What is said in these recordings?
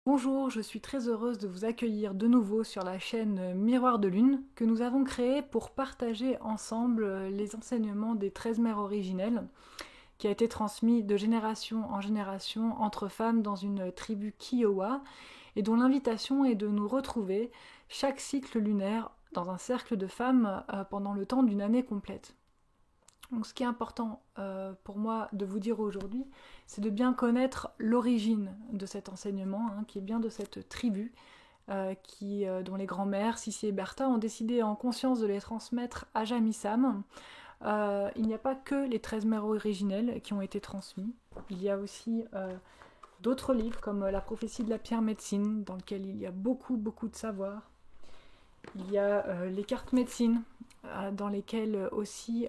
Bonjour, je suis très heureuse de vous accueillir de nouveau sur la chaîne Miroir de Lune que nous avons créée pour partager ensemble les enseignements des 13 mères originelles qui a été transmis de génération en génération entre femmes dans une tribu Kiowa et dont l'invitation est de nous retrouver chaque cycle lunaire dans un cercle de femmes pendant le temps d'une année complète. Donc ce qui est important pour moi de vous dire aujourd'hui, c'est de bien connaître l'origine de cet enseignement, qui est bien de cette tribu, dont les grands-mères, Sissi et Bertha, ont décidé en conscience de les transmettre à Jamissam. Il n'y a pas que les 13 mères originelles qui ont été transmis, il y a aussi d'autres livres comme La prophétie de la pierre médecine, dans lequel il y a beaucoup de savoir. Il y a les cartes médecine, dans lesquelles aussi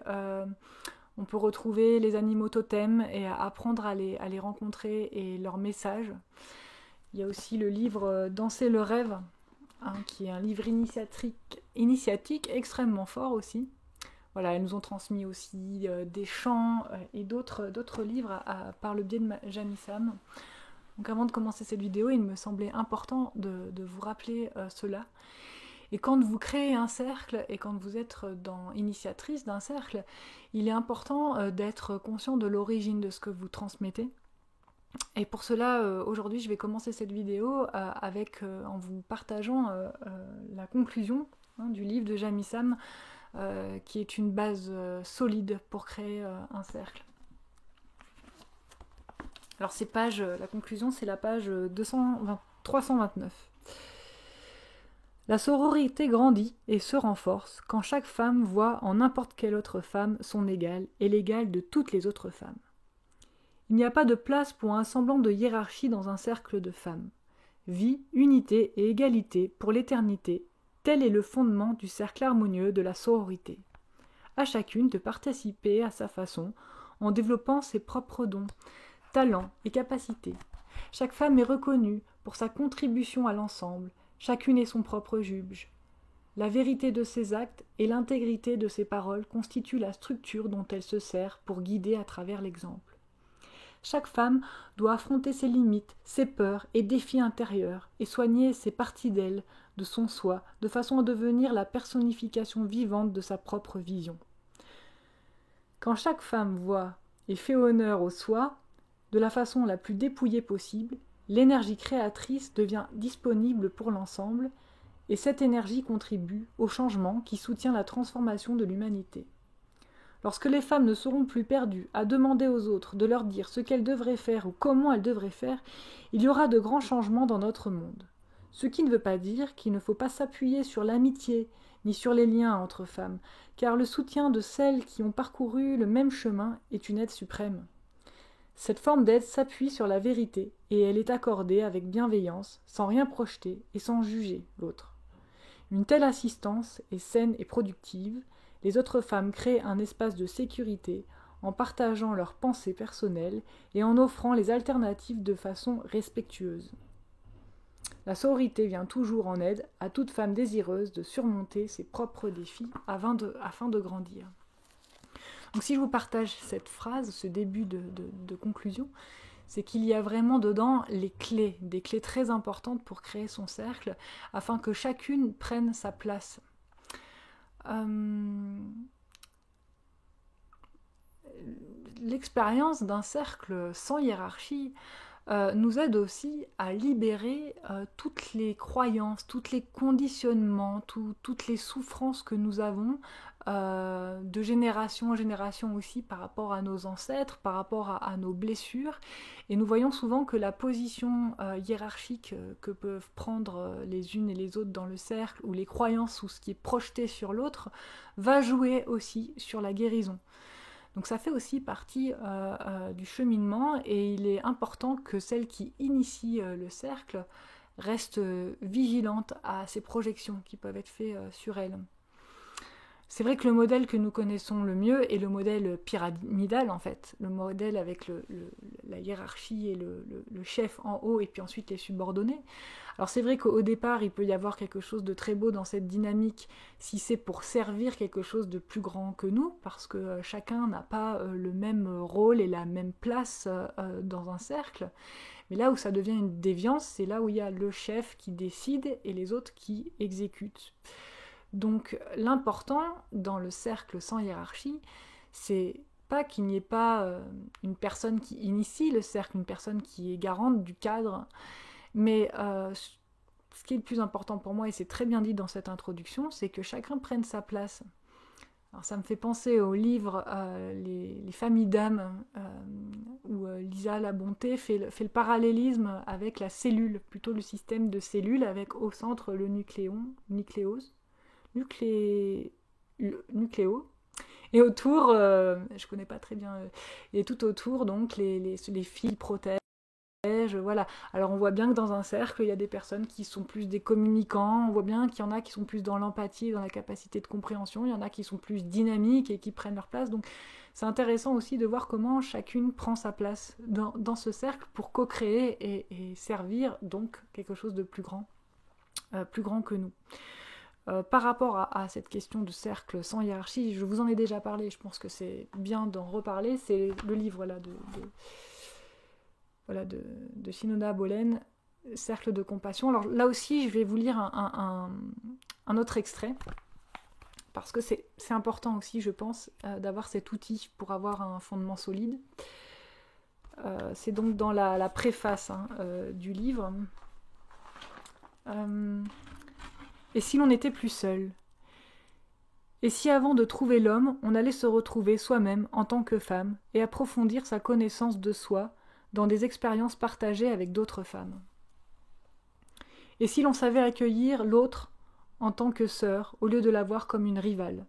on peut retrouver les animaux totems et apprendre à les rencontrer et leurs messages. Il y a aussi le livre Danser le rêve, qui est un livre initiatique extrêmement fort aussi. Voilà, elles nous ont transmis aussi des chants et d'autres livres par le biais de Jamissam. Donc avant de commencer cette vidéo, il me semblait important de vous rappeler cela. Et quand vous créez un cercle et quand vous êtes initiatrice d'un cercle, il est important d'être conscient de l'origine de ce que vous transmettez. Et pour cela, aujourd'hui, je vais commencer cette vidéo en vous partageant la conclusion du livre de Jamissam, qui est une base solide pour créer un cercle. Alors la conclusion, c'est la page 329. La sororité grandit et se renforce quand chaque femme voit en n'importe quelle autre femme son égale et l'égale de toutes les autres femmes. Il n'y a pas de place pour un semblant de hiérarchie dans un cercle de femmes. Vie, unité et égalité pour l'éternité, tel est le fondement du cercle harmonieux de la sororité. À chacune de participer à sa façon, en développant ses propres dons, talents et capacités. Chaque femme est reconnue pour sa contribution à l'ensemble. Chacune est son propre juge. La vérité de ses actes et l'intégrité de ses paroles constituent la structure dont elle se sert pour guider à travers l'exemple. Chaque femme doit affronter ses limites, ses peurs et défis intérieurs et soigner ses parties d'elle, de son soi, de façon à devenir la personnification vivante de sa propre vision. Quand chaque femme voit et fait honneur au soi, de la façon la plus dépouillée possible, l'énergie créatrice devient disponible pour l'ensemble, et cette énergie contribue au changement qui soutient la transformation de l'humanité. Lorsque les femmes ne seront plus perdues à demander aux autres de leur dire ce qu'elles devraient faire ou comment elles devraient faire, il y aura de grands changements dans notre monde. Ce qui ne veut pas dire qu'il ne faut pas s'appuyer sur l'amitié ni sur les liens entre femmes, car le soutien de celles qui ont parcouru le même chemin est une aide suprême. Cette forme d'aide s'appuie sur la vérité et elle est accordée avec bienveillance, sans rien projeter et sans juger l'autre. Une telle assistance est saine et productive. Les autres femmes créent un espace de sécurité en partageant leurs pensées personnelles et en offrant les alternatives de façon respectueuse. La sororité vient toujours en aide à toute femme désireuse de surmonter ses propres défis afin de grandir. Donc si je vous partage cette phrase, ce début de conclusion, c'est qu'il y a vraiment dedans des clés très importantes pour créer son cercle, afin que chacune prenne sa place. L'expérience d'un cercle sans hiérarchie nous aide aussi à libérer toutes les croyances, tous les conditionnements, toutes les souffrances que nous avons de génération en génération aussi par rapport à nos ancêtres, par rapport à nos blessures. Et nous voyons souvent que la position hiérarchique que peuvent prendre les unes et les autres dans le cercle, ou les croyances ou ce qui est projeté sur l'autre, va jouer aussi sur la guérison. Donc ça fait aussi partie du cheminement, et il est important que celle qui initie le cercle reste vigilante à ces projections qui peuvent être faites sur elle. C'est vrai que le modèle que nous connaissons le mieux est le modèle pyramidal en fait, le modèle avec la hiérarchie et le chef en haut et puis ensuite les subordonnés. Alors c'est vrai qu'au départ il peut y avoir quelque chose de très beau dans cette dynamique si c'est pour servir quelque chose de plus grand que nous, parce que chacun n'a pas le même rôle et la même place dans un cercle. Mais là où ça devient une déviance, c'est là où il y a le chef qui décide et les autres qui exécutent. Donc l'important dans le cercle sans hiérarchie, c'est pas qu'il n'y ait pas une personne qui initie le cercle, une personne qui est garante du cadre, mais ce qui est le plus important pour moi, et c'est très bien dit dans cette introduction, c'est que chacun prenne sa place. Alors ça me fait penser au livre les familles d'âmes, où Lisa Labonté fait le parallélisme avec la cellule, plutôt le système de cellules, avec au centre le nucléo, et autour, je connais pas très bien, et tout autour donc les fils protègent. Voilà. Alors on voit bien que dans un cercle, il y a des personnes qui sont plus des communicants, on voit bien qu'il y en a qui sont plus dans l'empathie, dans la capacité de compréhension, il y en a qui sont plus dynamiques et qui prennent leur place. Donc c'est intéressant aussi de voir comment chacune prend sa place dans ce cercle pour co-créer et servir donc quelque chose de plus grand que nous. Par rapport à cette question de cercle sans hiérarchie, je vous en ai déjà parlé, je pense que c'est bien d'en reparler, c'est le livre là, de Sinoda Bolen, Cercle de compassion. Alors là aussi, je vais vous lire un autre extrait, parce que c'est important aussi, je pense, d'avoir cet outil pour avoir un fondement solide. C'est donc dans la préface du livre. Et si l'on n'était plus seul ? Et si avant de trouver l'homme, on allait se retrouver soi-même en tant que femme et approfondir sa connaissance de soi dans des expériences partagées avec d'autres femmes ? Et si l'on savait accueillir l'autre en tant que sœur au lieu de la voir comme une rivale ?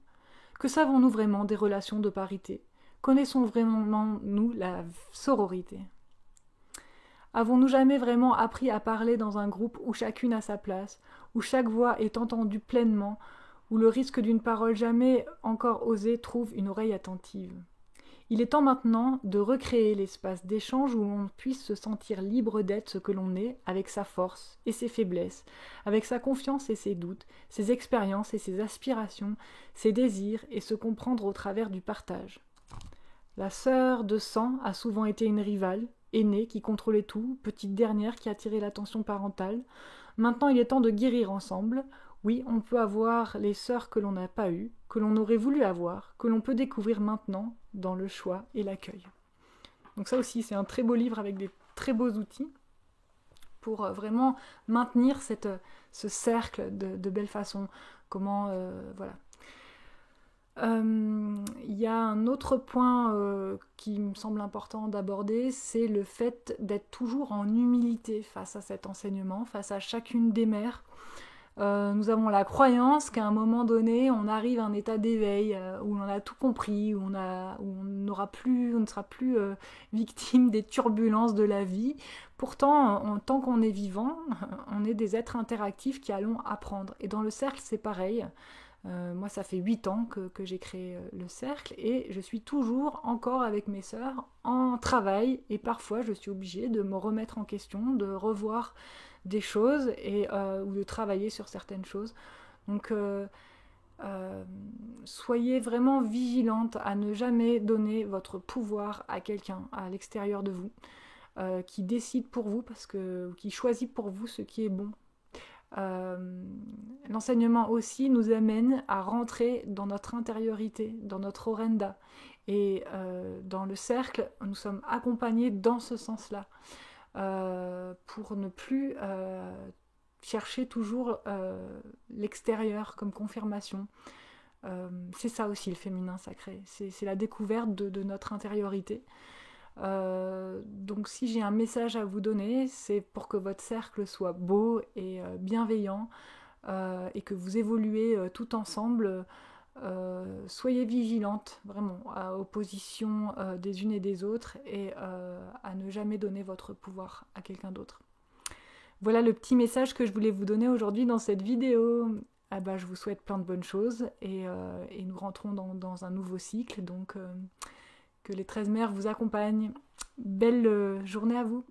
Que savons-nous vraiment des relations de parité ? Connaissons vraiment, nous, la sororité ? Avons-nous jamais vraiment appris à parler dans un groupe où chacune a sa place, où chaque voix est entendue pleinement, où le risque d'une parole jamais encore osée trouve une oreille attentive ? Il est temps maintenant de recréer l'espace d'échange où l'on puisse se sentir libre d'être ce que l'on est, avec sa force et ses faiblesses, avec sa confiance et ses doutes, ses expériences et ses aspirations, ses désirs, et se comprendre au travers du partage. La sœur de sang a souvent été une rivale, aînée qui contrôlait tout, petite dernière qui attirait l'attention parentale. Maintenant il est temps de guérir ensemble. Oui, on peut avoir les sœurs que l'on n'a pas eues, que l'on aurait voulu avoir, que l'on peut découvrir maintenant dans le choix et l'accueil. Donc ça aussi, c'est un très beau livre avec des très beaux outils pour vraiment maintenir ce cercle de belle façon. Comment, voilà. Il y a un autre point qui me semble important d'aborder, c'est le fait d'être toujours en humilité face à cet enseignement, face à chacune des mères. Nous avons la croyance qu'à un moment donné, on arrive à un état d'éveil où on a tout compris, où on ne sera plus victime des turbulences de la vie. Pourtant, tant qu'on est vivant, on est des êtres interactifs qui allons apprendre. Et dans le cercle, c'est pareil. Moi, ça fait 8 ans que j'ai créé le cercle et je suis toujours encore avec mes sœurs en travail et parfois je suis obligée de me remettre en question, de revoir des choses ou de travailler sur certaines choses. Donc soyez vraiment vigilante à ne jamais donner votre pouvoir à quelqu'un à l'extérieur de vous qui décide pour vous qui choisit pour vous ce qui est bon. L'enseignement aussi nous amène à rentrer dans notre intériorité, dans notre orenda. Et dans le cercle, nous sommes accompagnés dans ce sens-là, pour ne plus chercher toujours l'extérieur comme confirmation. C'est ça aussi le féminin sacré, c'est la découverte de notre intériorité. Donc si j'ai un message à vous donner, c'est pour que votre cercle soit beau et bienveillant et que vous évoluez tout ensemble. Soyez vigilantes vraiment aux positions des unes et des autres et à ne jamais donner votre pouvoir à quelqu'un d'autre. Voilà le petit message que je voulais vous donner aujourd'hui dans cette vidéo. je vous souhaite plein de bonnes choses et nous rentrons dans un nouveau cycle. Donc, que les 13 mères vous accompagnent. Belle journée à vous!